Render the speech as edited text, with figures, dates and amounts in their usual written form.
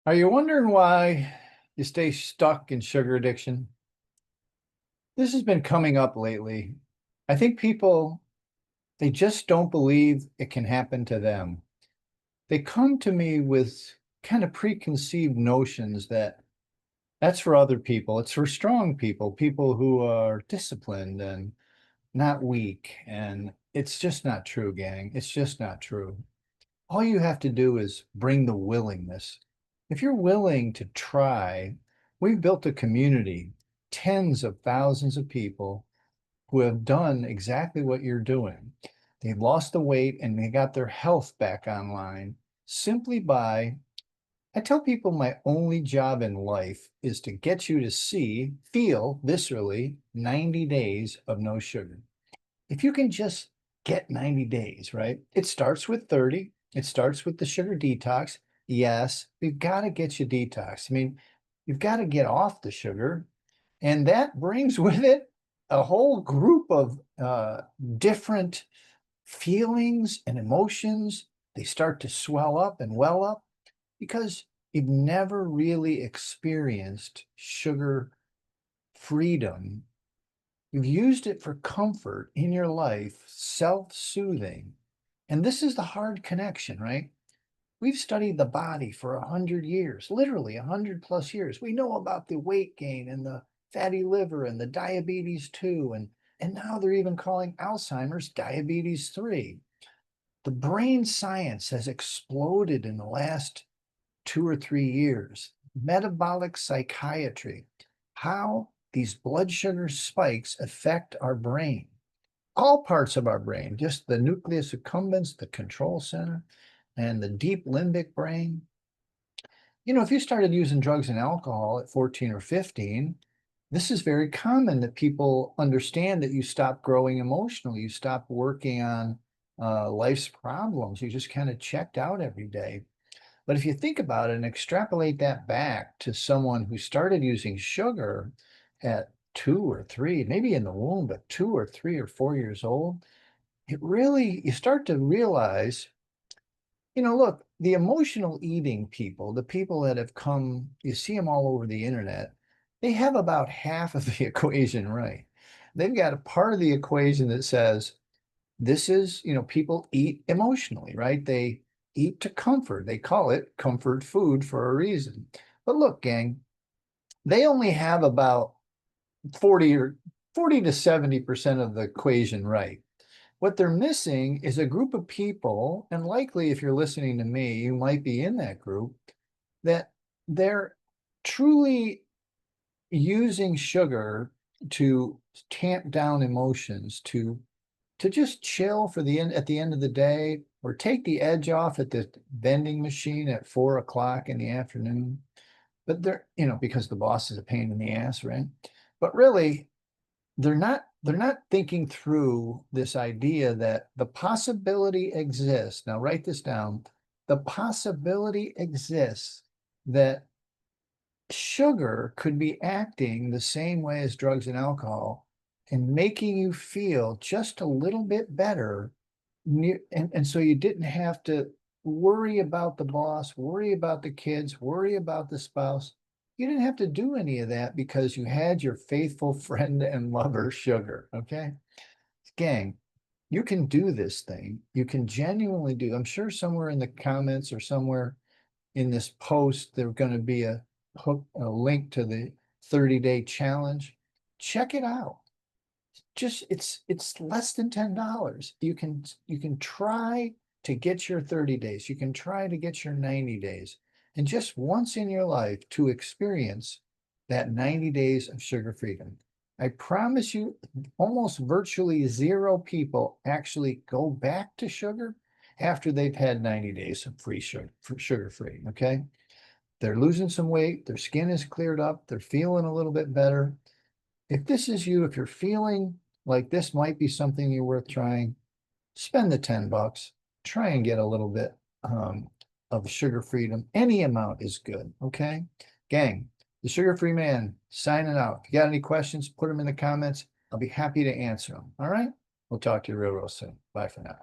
Are you wondering why you stay stuck in sugar addiction? This has been coming up lately. I think people, they just don't believe it can happen to them. They come to me with kind of preconceived notions that that's for other people. It's for strong people, people who are disciplined and not weak. And it's just not true, gang. It's just not true. All you have to do is bring the willingness. If you're willing to try, we've built a community, tens of thousands of people who have done exactly what you're doing. They've lost the weight and they got their health back online simply by, I tell people my only job in life is to get you to feel viscerally 90 days of no sugar. If you can just get 90 days, right? It starts with 30. It starts with the sugar detox. Yes, we've got to get you detox. I mean, you've got to get off the sugar. And that brings with it a whole group of different feelings and emotions. They start to swell up and well up because you've never really experienced sugar freedom. You've used it for comfort in your life, self-soothing. And this is the hard connection, right? We've studied the body for 100 years, literally 100 plus years. We know about the weight gain and the fatty liver and the diabetes 2. And now they're even calling Alzheimer's diabetes 3. The brain science has exploded in the last 2 or 3 years. Metabolic psychiatry, how these blood sugar spikes affect our brain, all parts of our brain, just the nucleus accumbens, the control center, and the deep limbic brain. You know, if you started using drugs and alcohol at 14 or 15, this is very common that people understand that you stop growing emotionally, you stop working on life's problems, you just kind of checked out every day. But if you think about it and extrapolate that back to someone who started using sugar at 2 or 3, maybe in the womb, but 2 or 3 or 4 years old, you start to realize, look, the emotional eating people, the people that have come, you see them all over the internet, they have about half of the equation right. They've got a part of the equation that says, this is, people eat emotionally, right? They eat to comfort. They call it comfort food for a reason. But look, gang, they only have about 40 to 70% of the equation right. What they're missing is a group of people, and likely if you're listening to me, you might be in that group, that they're truly using sugar to tamp down emotions, to just chill for the end at the end of the day, or take the edge off at the vending machine at 4 o'clock in the afternoon. But they're, because the boss is a pain in the ass, right? But really, they're not thinking through this idea that the possibility exists. Now write this down. The possibility exists that sugar could be acting the same way as drugs and alcohol and making you feel just a little bit better. And so you didn't have to worry about the boss, worry about the kids, worry about the spouse. You didn't have to do any of that because you had your faithful friend and lover, sugar. Okay. Gang, you can do this thing. You can genuinely do. I'm sure somewhere in the comments or somewhere in this post, there's going to be a link to the 30-day challenge. Check it out. Just it's less than $10. You can try to get your 30 days. You can try to get your 90 days. And just once in your life to experience that 90 days of sugar freedom. I promise you, almost virtually zero people actually go back to sugar after they've had 90 days of free sugar free. Okay. They're losing some weight, their skin is cleared up, they're feeling a little bit better. If this is you, if you're feeling like this might be something you're worth trying, spend the $10, try and get a little bit of sugar freedom. Any amount is good, okay? Gang, the sugar-free man signing out. If you got any questions, put them in the comments. I'll be happy to answer them, all right? We'll talk to you real soon. Bye for now.